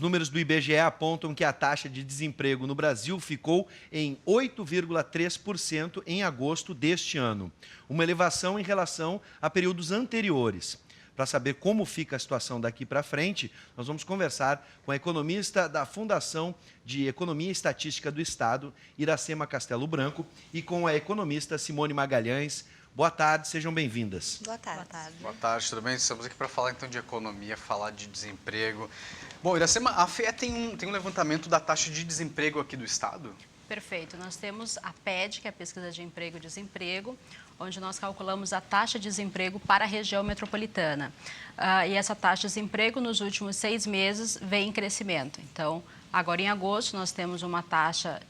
números do IBGE apontam que a taxa de desemprego no Brasil ficou em 8,3% em agosto deste ano, uma elevação em relação a períodos anteriores. Para saber como fica a situação daqui para frente, nós vamos conversar com a economista da Fundação de Economia e Estatística do Estado, Iracema Castelo Branco, e com a economista Simone Magalhães. Boa tarde, sejam bem-vindas. Boa tarde. Boa tarde. Boa tarde, tudo bem? Estamos aqui para falar então de economia, falar de desemprego. Bom, Iracema, a FEE tem um levantamento da taxa de desemprego aqui do Estado? Perfeito. Nós temos a PED, que é a Pesquisa de Emprego e Desemprego, onde nós calculamos a taxa de desemprego para a região metropolitana. E essa taxa de desemprego nos últimos 6 meses vem em crescimento. Então, agora em agosto, nós temos uma taxa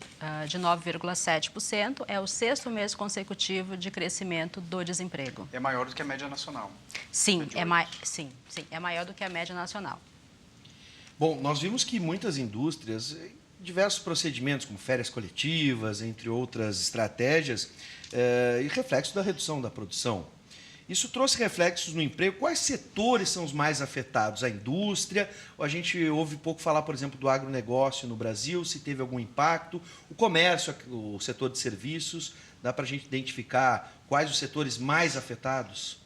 de 9,7%, é o 6º mês consecutivo de crescimento do desemprego. É maior do que a média nacional? Sim, é maior do que a média nacional. Bom, nós vimos que muitas indústrias, diversos procedimentos, como férias coletivas, entre outras estratégias, e reflexo da redução da produção. Isso trouxe reflexos no emprego. Quais setores são os mais afetados? A indústria? A gente ouve pouco falar, por exemplo, do agronegócio no Brasil, se teve algum impacto. O comércio, o setor de serviços, dá para a gente identificar quais os setores mais afetados?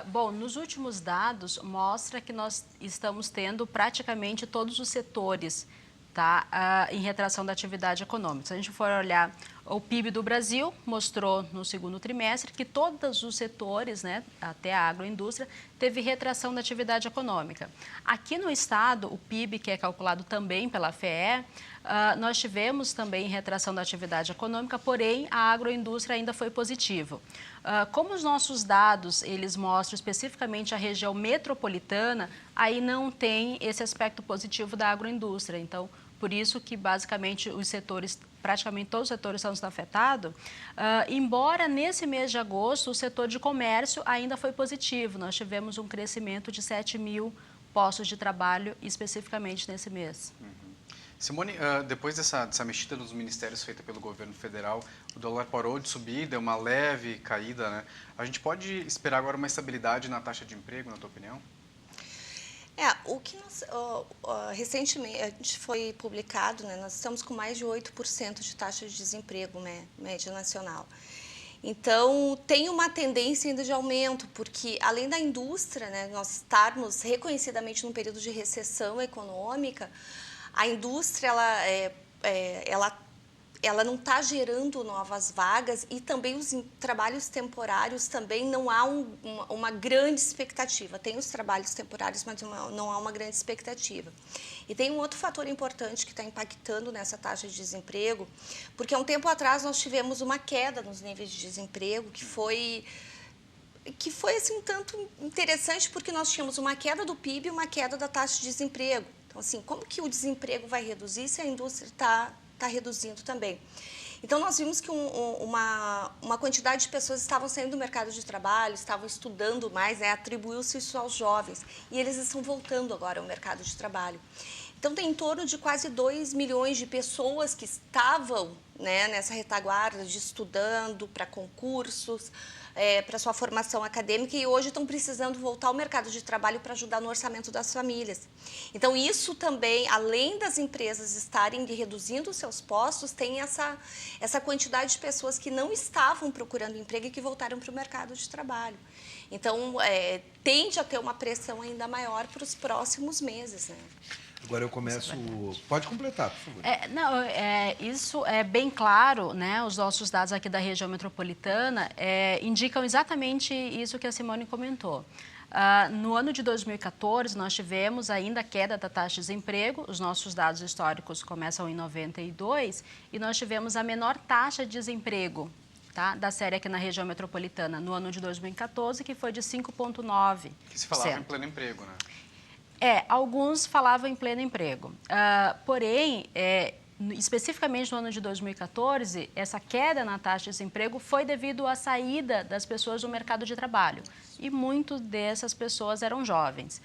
Bom, nos últimos dados, mostra que nós estamos tendo praticamente todos os setores, tá, em retração da atividade econômica. Se a gente for olhar o PIB do Brasil, mostrou no segundo trimestre que todos os setores, né, até a agroindústria, teve retração da atividade econômica. Aqui no estado, o PIB, que é calculado também pela FEE, nós tivemos também retração da atividade econômica, porém a agroindústria ainda foi positivo. Como os nossos dados, eles mostram especificamente a região metropolitana, aí não tem esse aspecto positivo da agroindústria. Então, por isso que basicamente os setores, praticamente todos os setores estão sendo afetados, embora nesse mês de agosto o setor de comércio ainda foi positivo. Nós tivemos um crescimento de 7 mil postos de trabalho especificamente nesse mês. Simone, depois dessa mexida nos ministérios feita pelo governo federal, o dólar parou de subir, deu uma leve caída, né? A gente pode esperar agora uma estabilidade na taxa de emprego, na tua opinião? O que nós, recentemente foi publicado, né, nós estamos com mais de 8% de taxa de desemprego, né, média nacional. Então, tem uma tendência ainda de aumento, porque além da indústria, né, nós estarmos reconhecidamente num período de recessão econômica, a indústria ela não está gerando novas vagas e também os trabalhos temporários também não há uma grande expectativa. Tem os trabalhos temporários, mas não há uma grande expectativa. E tem um outro fator importante que está impactando nessa taxa de desemprego, porque há um tempo atrás nós tivemos uma queda nos níveis de desemprego que foi assim, um tanto interessante, porque nós tínhamos uma queda do PIB e uma queda da taxa de desemprego. Então, assim, como que o desemprego vai reduzir se a indústria está reduzindo também? Então, nós vimos que uma quantidade de pessoas estavam saindo do mercado de trabalho, estavam estudando mais, né, atribuiu-se isso aos jovens, e eles estão voltando agora ao mercado de trabalho. Então, tem em torno de quase 2 milhões de pessoas que estavam, né, nessa retaguarda de estudando para concursos, para sua formação acadêmica, e hoje estão precisando voltar ao mercado de trabalho para ajudar no orçamento das famílias. Então, isso também, além das empresas estarem reduzindo os seus postos, tem essa quantidade de pessoas que não estavam procurando emprego e que voltaram para o mercado de trabalho. Então, tende a ter uma pressão ainda maior para os próximos meses, né? Agora eu começo... Pode completar, por favor. Isso é bem claro, né? Os nossos dados aqui da região metropolitana indicam exatamente isso que a Simone comentou. No ano de 2014, nós tivemos ainda a queda da taxa de desemprego, os nossos dados históricos começam em 92, e nós tivemos a menor taxa de desemprego, tá, da série aqui na região metropolitana no ano de 2014, que foi de 5,9%. Que se falava em pleno emprego, né? Alguns falavam em pleno emprego. Porém, especificamente no ano de 2014, essa queda na taxa de desemprego foi devido à saída das pessoas do mercado de trabalho. E muitas dessas pessoas eram jovens.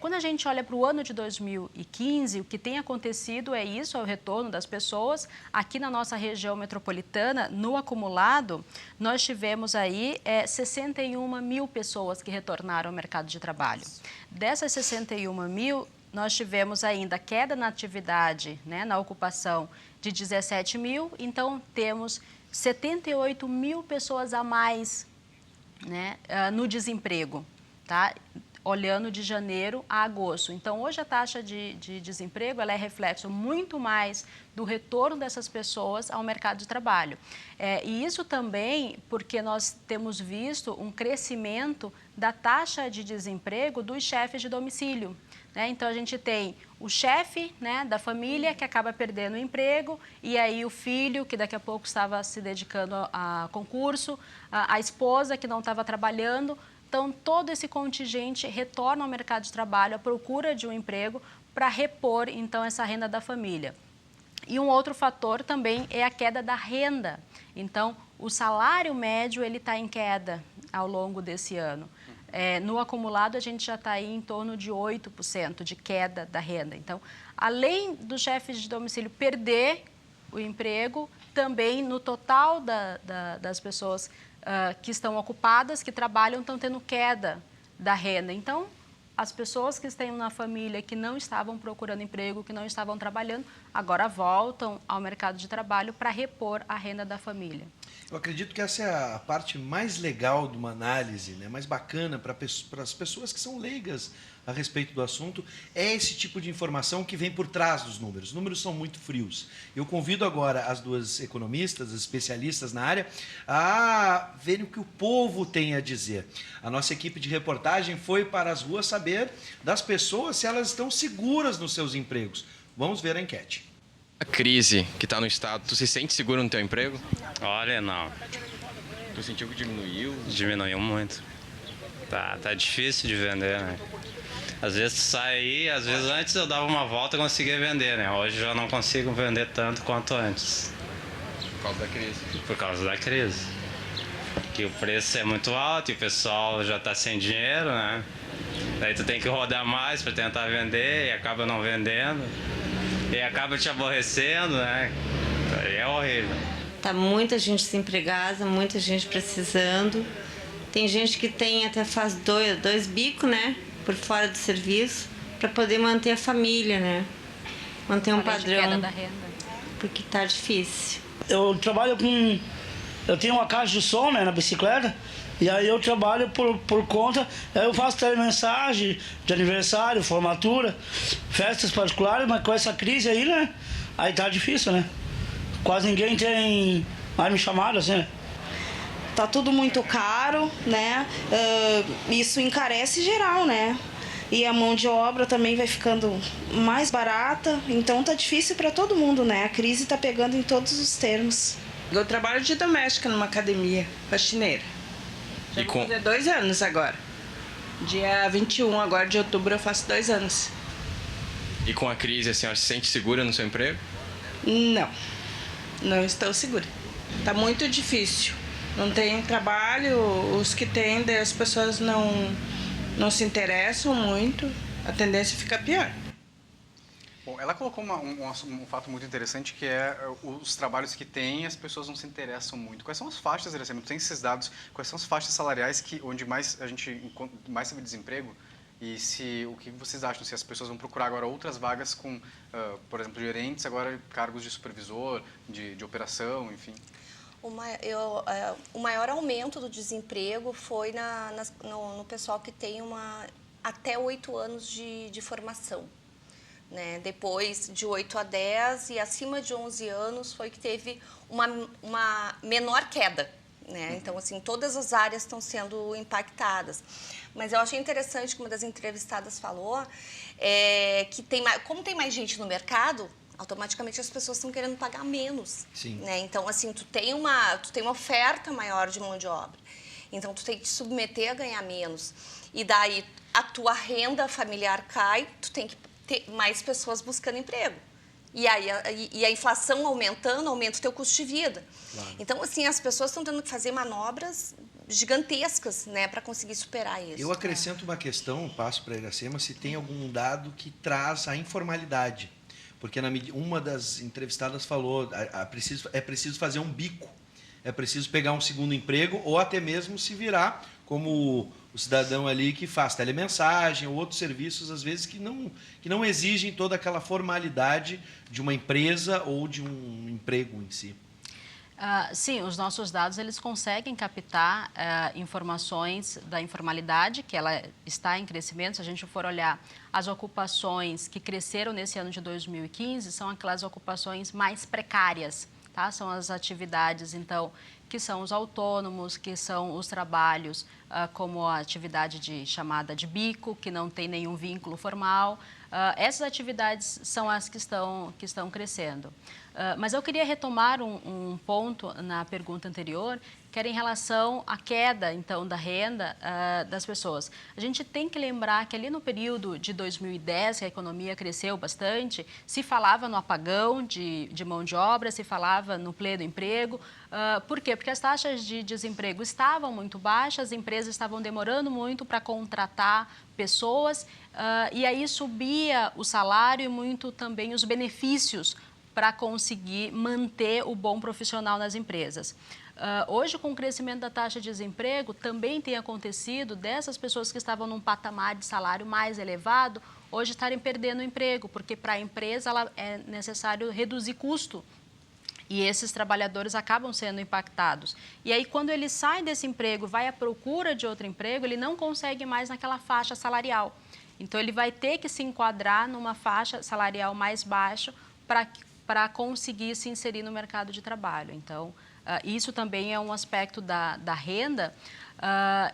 Quando a gente olha para o ano de 2015, o que tem acontecido é isso, é o retorno das pessoas. Aqui na nossa região metropolitana, no acumulado, nós tivemos aí 61 mil pessoas que retornaram ao mercado de trabalho. Dessas 61 mil, nós tivemos ainda queda na atividade, né, na ocupação de 17 mil, então temos 78 mil pessoas a mais, né, no desemprego, tá? Olhando de janeiro a agosto. Então, hoje a taxa de desemprego ela é reflexo muito mais do retorno dessas pessoas ao mercado de trabalho. E isso também porque nós temos visto um crescimento da taxa de desemprego dos chefes de domicílio. Né? Então, a gente tem o chefe, né, da família que acaba perdendo o emprego e aí o filho que daqui a pouco estava se dedicando a concurso, a esposa que não estava trabalhando. Então, todo esse contingente retorna ao mercado de trabalho à procura de um emprego para repor, então, essa renda da família. E um outro fator também é a queda da renda. Então, o salário médio ele está em queda ao longo desse ano. No acumulado, a gente já está aí em torno de 8% de queda da renda. Então, além dos chefes de domicílio perder o emprego, também no total das pessoas que estão ocupadas, que trabalham, estão tendo queda da renda. Então, as pessoas que estão na família, que não estavam procurando emprego, que não estavam trabalhando, agora voltam ao mercado de trabalho para repor a renda da família. Eu acredito que essa é a parte mais legal de uma análise, né? Mais bacana para as pessoas que são leigas a respeito do assunto, é esse tipo de informação que vem por trás dos números. Os números são muito frios. Eu convido agora as duas economistas, as especialistas na área, a verem o que o povo tem a dizer. A nossa equipe de reportagem foi para as ruas saber das pessoas se elas estão seguras nos seus empregos. Vamos ver a enquete. A crise que está no estado, tu se sente seguro no teu emprego? Olha, não. Tu sentiu que diminuiu? Diminuiu muito. Tá difícil de vender, né? Às vezes tu sai aí, às vezes antes eu dava uma volta e conseguia vender, né? Hoje eu já não consigo vender tanto quanto antes. Por causa da crise. Por causa da crise. Que o preço é muito alto e o pessoal já tá sem dinheiro, né? Daí tu tem que rodar mais para tentar vender e acaba não vendendo. E acaba te aborrecendo, né? Aí é horrível. Tá muita gente desempregada, muita gente precisando. Tem gente que tem até faz dois bicos, né? Por fora do serviço, para poder manter a família, né? Manter um padrão. Queda da renda. Porque tá difícil. Eu trabalho com... Eu tenho uma caixa de som, né, na bicicleta. E aí eu trabalho por conta, aí eu faço telemensagem de aniversário, formatura, festas particulares, mas com essa crise aí, né? Aí tá difícil, né? Quase ninguém tem mais me chamado, assim, né? Tá tudo muito caro, né? Isso encarece geral, né? E a mão de obra também vai ficando mais barata, então tá difícil para todo mundo, né? A crise tá pegando em todos os termos. Eu trabalho de doméstica numa academia faxineira. Já vou fazer 2 anos agora. Dia 21 agora de outubro eu faço 2 anos. E com a crise, a senhora se sente segura no seu emprego? Não estou segura. Tá muito difícil. Não tem trabalho, os que tem, as pessoas não se interessam muito, a tendência fica pior. Bom, ela colocou um fato muito interessante, que é os trabalhos que tem, as pessoas não se interessam muito. Quais são as faixas, Iracema? Tu tem esses dados, quais são as faixas salariais onde mais a gente mais teve desemprego? E o que vocês acham? Se as pessoas vão procurar agora outras vagas com, por exemplo, gerentes, agora cargos de supervisor, de operação, enfim? O maior aumento do desemprego foi no pessoal que tem até 8 anos de formação. Né? Depois de 8 a 10 e acima de 11 anos foi que teve uma menor queda. Né? Então, assim, todas as áreas estão sendo impactadas. Mas eu achei interessante que uma das entrevistadas falou que como tem mais gente no mercado, automaticamente as pessoas estão querendo pagar menos. Sim. Né? Então, assim, tu tem uma oferta maior de mão de obra. Então, tu tem que te submeter a ganhar menos. E daí, a tua renda familiar cai, tu tem que ter mais pessoas buscando emprego. E aí a inflação aumentando, aumenta o teu custo de vida. Claro. Então, assim, as pessoas estão tendo que fazer manobras gigantescas, né, para conseguir superar isso. Eu acrescento uma questão, passo para a Iracema, se tem algum dado que traz a informalidade. Porque uma das entrevistadas falou, é preciso fazer um bico. é preciso pegar um segundo emprego ou até mesmo se virar como o cidadão ali que faz telemensagem ou outros serviços, às vezes, que não exigem toda aquela formalidade de uma empresa ou de um emprego em si. Sim, os nossos dados eles conseguem captar informações da informalidade, que ela está em crescimento. Se a gente for olhar as ocupações que cresceram nesse ano de 2015, são aquelas ocupações mais precárias, tá? São as atividades, então, que são os autônomos, que são os trabalhos como a atividade chamada de bico, que não tem nenhum vínculo formal. Essas atividades são as que estão crescendo. Mas eu queria retomar um ponto na pergunta anterior, que era em relação à queda, então, da renda das pessoas. A gente tem que lembrar que ali no período de 2010, que a economia cresceu bastante, se falava no apagão de mão de obra, se falava no pleno emprego. Por quê? Porque as taxas de desemprego estavam muito baixas, as empresas estavam demorando muito para contratar pessoas, e aí subia o salário e muito também os benefícios para conseguir manter o bom profissional nas empresas. Hoje, com o crescimento da taxa de desemprego, também tem acontecido dessas pessoas que estavam num patamar de salário mais elevado, hoje estarem perdendo o emprego, porque para a empresa é necessário reduzir custo. E esses trabalhadores acabam sendo impactados. E aí, quando ele sai desse emprego, vai à procura de outro emprego, ele não consegue mais naquela faixa salarial. Então, ele vai ter que se enquadrar numa faixa salarial mais baixa para conseguir se inserir no mercado de trabalho. Então, isso também é um aspecto da renda,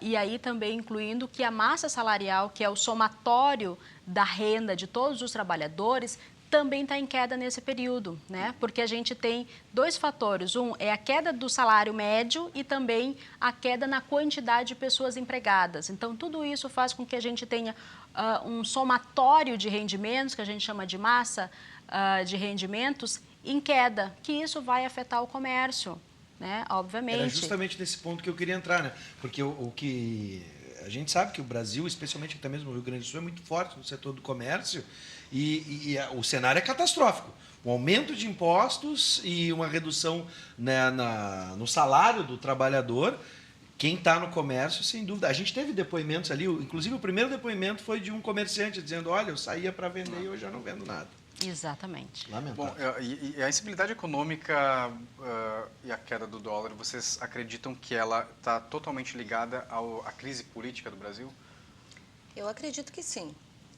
e aí também incluindo que a massa salarial, que é o somatório da renda de todos os trabalhadores, também está em queda nesse período, né? Porque a gente tem dois fatores. Um é a queda do salário médio e também a queda na quantidade de pessoas empregadas. Então, tudo isso faz com que a gente tenha um somatório de rendimentos, que a gente chama de massa de rendimentos, em queda, que isso vai afetar o comércio, né? Obviamente. Era justamente nesse ponto que eu queria entrar, né? Porque o que a gente sabe que o Brasil, especialmente até mesmo no Rio Grande do Sul, é muito forte no setor do comércio e o cenário é catastrófico. Um aumento de impostos e uma redução, né, no salário do trabalhador. Quem está no comércio, sem dúvida. A gente teve depoimentos ali, inclusive o primeiro depoimento foi de um comerciante dizendo, olha, eu saía para vender e hoje já não vendo nada. Exatamente. Lamentável. Bom, e a instabilidade econômica e a queda do dólar, vocês acreditam que ela está totalmente ligada à crise política do Brasil? Eu acredito que sim,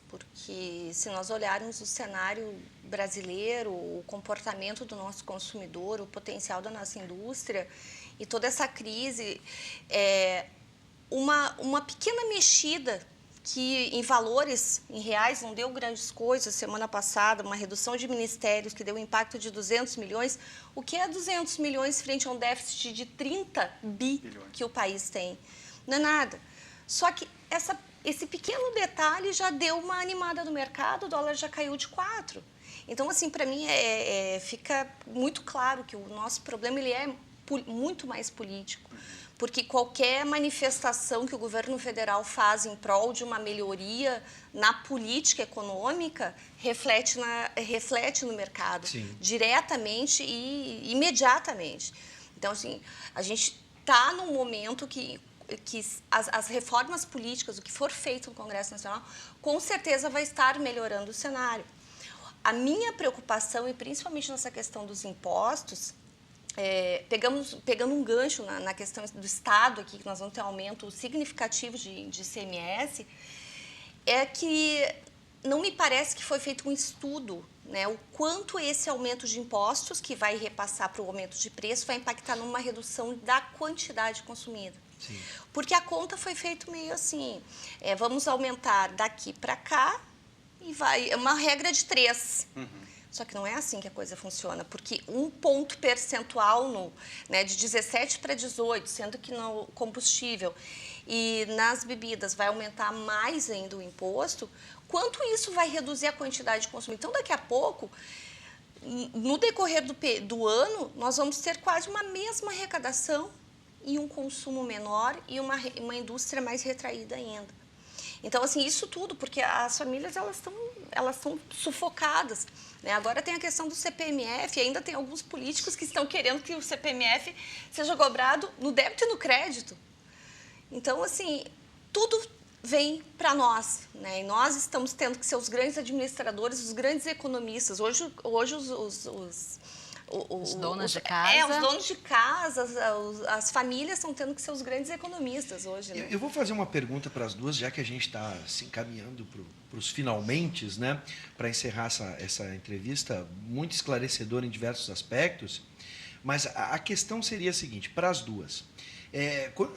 porque se nós olharmos o cenário brasileiro, o comportamento do nosso consumidor, o potencial da nossa indústria e toda essa crise, uma pequena mexida que em valores, em reais, não deu grandes coisas. Semana passada, uma redução de ministérios que deu um impacto de 200 milhões. O que é 200 milhões frente a um déficit de 30 bilhões que o país tem? Não é nada. Só que esse pequeno detalhe já deu uma animada no mercado, o dólar já caiu de 4. Então, assim, para mim, fica muito claro que o nosso problema ele é muito mais político. Porque qualquer manifestação que o governo federal faz em prol de uma melhoria na política econômica reflete no mercado. Sim. Diretamente e imediatamente. Então, assim, a gente está num momento que as reformas políticas, o que for feito no Congresso Nacional, com certeza vai estar melhorando o cenário. A minha preocupação, e principalmente nessa questão dos impostos, pegando um gancho na questão do Estado aqui, que nós vamos ter um aumento significativo de ICMS, é que não me parece que foi feito um estudo, né, o quanto esse aumento de impostos, que vai repassar para o aumento de preço, vai impactar numa redução da quantidade consumida. Sim. Porque a conta foi feita meio assim, vamos aumentar daqui para cá e vai, é uma regra de 3. Uhum. Só que não é assim que a coisa funciona, porque um ponto percentual de 17 para 18, sendo que no combustível e nas bebidas vai aumentar mais ainda o imposto, quanto isso vai reduzir a quantidade de consumo? Então, daqui a pouco, no decorrer do ano, nós vamos ter quase uma mesma arrecadação e um consumo menor e uma indústria mais retraída ainda. Então, assim, isso tudo, porque as famílias, elas estão sufocadas, né? Agora tem a questão do CPMF, e ainda tem alguns políticos que estão querendo que o CPMF seja cobrado no débito e no crédito. Então, assim, tudo vem para nós, né? E nós estamos tendo que ser os grandes administradores, os grandes economistas. Hoje os donos de casa. Os donos de casa, as famílias estão tendo que ser os grandes economistas hoje, né? Eu vou fazer uma pergunta para as duas, já que a gente está se encaminhando para os finalmentes, né? Para encerrar essa entrevista, muito esclarecedora em diversos aspectos. Mas a questão seria a seguinte, para as duas.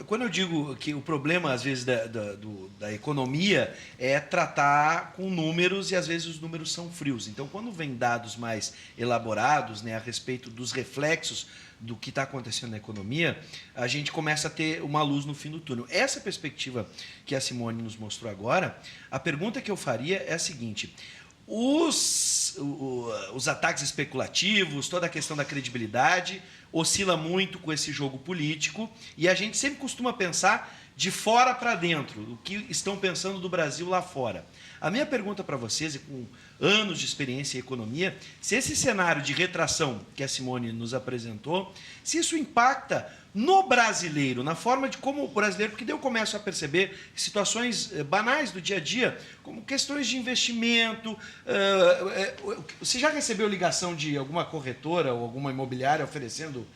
Quando eu digo que o problema, às vezes, da economia é tratar com números, e às vezes os números são frios. Então, quando vem dados mais elaborados, né, a respeito dos reflexos do que está acontecendo na economia, a gente começa a ter uma luz no fim do túnel. Essa perspectiva que a Simone nos mostrou agora, a pergunta que eu faria é a seguinte: os ataques especulativos, toda a questão da credibilidade, oscila muito com esse jogo político, e a gente sempre costuma pensar de fora para dentro, o que estão pensando do Brasil lá fora. A minha pergunta para vocês, e com anos de experiência em economia, se esse cenário de retração que a Simone nos apresentou, se isso impacta no brasileiro, na forma de como o brasileiro, porque daí eu começo a perceber situações banais do dia a dia, como questões de investimento. Você já recebeu ligação de alguma corretora ou alguma imobiliária oferecendo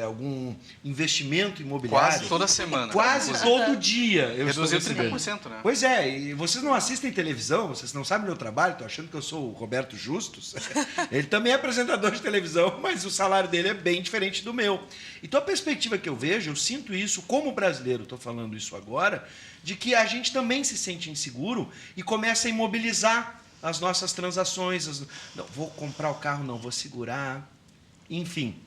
algum investimento imobiliário? Quase toda semana. Quase todo dia. Reduziu 30%, né? Pois é, e vocês não assistem televisão, vocês não sabem meu trabalho, estão achando que eu sou o Roberto Justus. Ele também é apresentador de televisão, mas o salário dele é bem diferente do meu. Então, a perspectiva que eu vejo, eu sinto isso como brasileiro, estou falando isso agora, de que a gente também se sente inseguro e começa a imobilizar as nossas transações. Não, vou comprar o carro, não, vou segurar, enfim.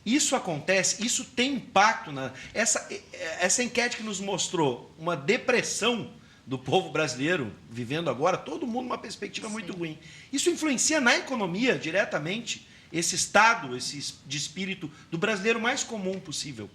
Isso acontece, isso tem impacto essa enquete que nos mostrou uma depressão do povo brasileiro vivendo agora, todo mundo numa perspectiva muito ruim. Isso influencia na economia diretamente esse estado, esse de espírito do brasileiro mais comum possível.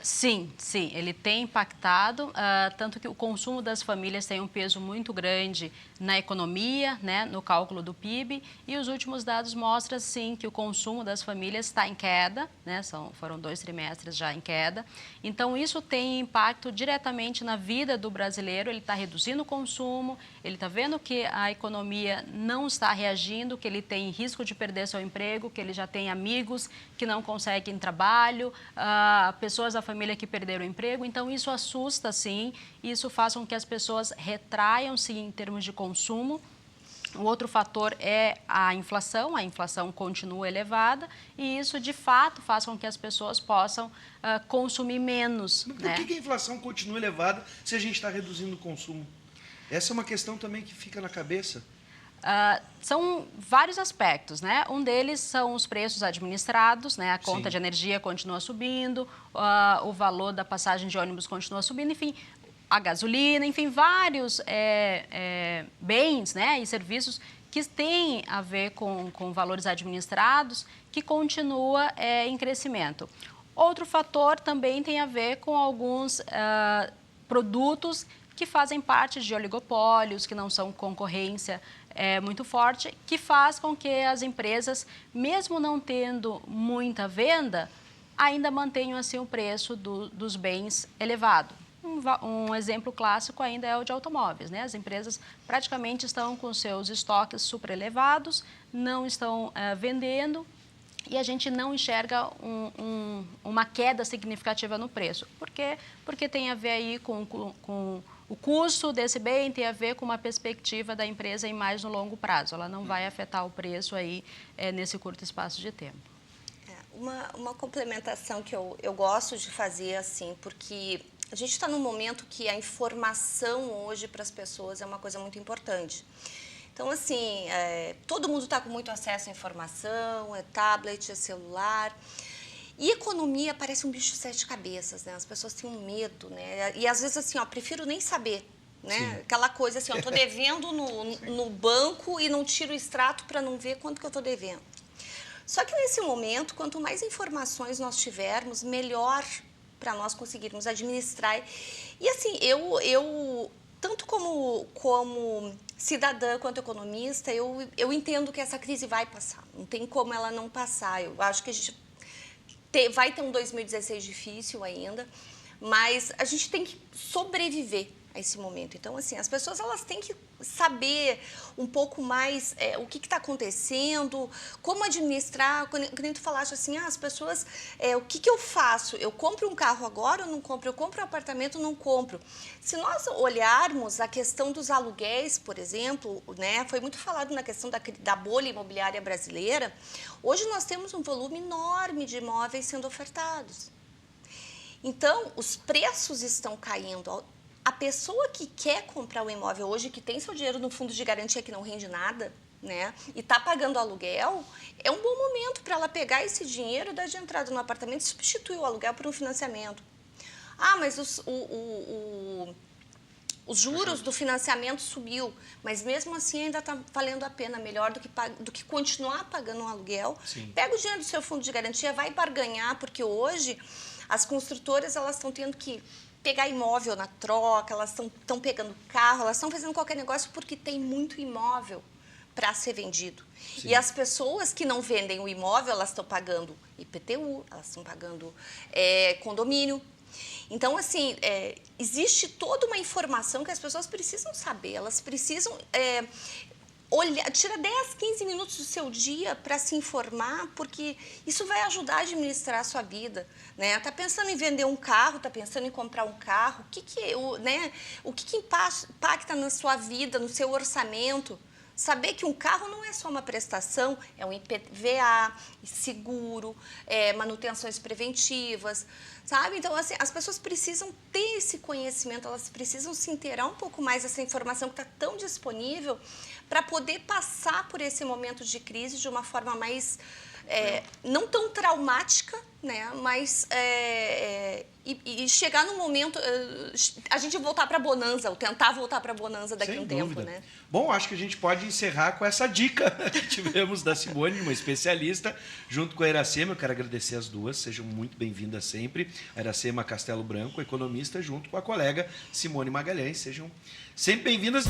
Sim, ele tem impactado, tanto que o consumo das famílias tem um peso muito grande na economia, né, no cálculo do PIB, e os últimos dados mostram, sim, que o consumo das famílias está em queda, né, foram 2 trimestres já em queda, então isso tem impacto diretamente na vida do brasileiro, ele está reduzindo o consumo, ele está vendo que a economia não está reagindo, que ele tem risco de perder seu emprego, que ele já tem amigos que não conseguem trabalho, pessoas da família que perderam o emprego, então isso assusta, sim, isso faz com que as pessoas retraiam-se em termos de consumo. O outro fator é a inflação continua elevada e isso, de fato, faz com que as pessoas possam consumir menos. Mas por que a inflação continua elevada se a gente está reduzindo o consumo? Essa é uma questão também que fica na cabeça. São vários aspectos, né? Um deles são os preços administrados, né? A conta de energia continua subindo, o valor da passagem de ônibus continua subindo, enfim, a gasolina, enfim, vários bens, né, e serviços que têm a ver com valores administrados que continua em crescimento. Outro fator também tem a ver com alguns produtos que fazem parte de oligopólios, que não são concorrência muito forte, que faz com que as empresas, mesmo não tendo muita venda, ainda mantenham assim o preço dos bens elevado. Um exemplo clássico ainda é o de automóveis, né? As empresas praticamente estão com seus estoques super elevados, não estão vendendo e a gente não enxerga uma queda significativa no preço. Por quê? Porque tem a ver aí com o custo desse bem, tem a ver com uma perspectiva da empresa em mais no longo prazo. Ela não vai afetar o preço aí nesse curto espaço de tempo. Uma complementação que eu gosto de fazer, assim, porque a gente está num momento que a informação hoje para as pessoas é uma coisa muito importante. Então, assim, todo mundo está com muito acesso à informação, é tablet, é celular. E economia parece um bicho de 7 cabeças, né? As pessoas têm um medo, né? E às vezes, assim, prefiro nem saber, né? Sim. Aquela coisa assim, eu estou devendo no banco e não tiro o extrato para não ver quanto que eu estou devendo. Só que nesse momento, quanto mais informações nós tivermos, melhor para nós conseguirmos administrar. E assim, eu tanto como cidadã quanto economista, eu entendo que essa crise vai passar. Não tem como ela não passar. Eu acho que a gente vai ter um 2016 difícil ainda, mas a gente tem que sobreviver a esse momento. Então, assim, as pessoas elas têm que saber um pouco mais o que está acontecendo, como administrar. Quando tu falaste assim, as pessoas, o que eu faço? Eu compro um carro agora ou não compro? Eu compro um apartamento ou não compro? Se nós olharmos a questão dos aluguéis, por exemplo, né, foi muito falado na questão da bolha imobiliária brasileira, hoje nós temos um volume enorme de imóveis sendo ofertados. Então, os preços estão caindo. A pessoa que quer comprar o imóvel hoje, que tem seu dinheiro no fundo de garantia que não rende nada, né, e está pagando aluguel, é um bom momento para ela pegar esse dinheiro e dar de entrada no apartamento e substituir o aluguel por um financiamento. Mas os juros do financiamento subiu, mas mesmo assim ainda está valendo a pena, melhor do que continuar pagando um aluguel. Sim. Pega o dinheiro do seu fundo de garantia, vai barganhar, porque hoje as construtoras elas estão tendo que pegar imóvel na troca, elas estão pegando carro, elas estão fazendo qualquer negócio porque tem muito imóvel para ser vendido. Sim. E as pessoas que não vendem o imóvel, elas estão pagando IPTU, elas estão pagando condomínio. Então, assim, existe toda uma informação que as pessoas precisam saber, elas precisam tira 10, 15 minutos do seu dia para se informar, porque isso vai ajudar a administrar a sua vida, né? Tá pensando em vender um carro, tá pensando em comprar um carro, o que impacta na sua vida, no seu orçamento? Saber que um carro não é só uma prestação, é um IPVA, seguro, manutenções preventivas, sabe? Então, assim, as pessoas precisam ter esse conhecimento, elas precisam se inteirar um pouco mais dessa informação que está tão disponível para poder passar por esse momento de crise de uma forma mais, não tão traumática, né? Mas e chegar no momento, a gente voltar para a bonança, ou tentar voltar para a bonança daqui a um tempo, né? Bom, acho que a gente pode encerrar com essa dica que tivemos da Simone, uma especialista, junto com a Iracema. Eu quero agradecer as duas, sejam muito bem-vindas sempre. A Iracema Castelo Branco, economista, junto com a colega Simone Magalhães. Sejam sempre bem-vindas.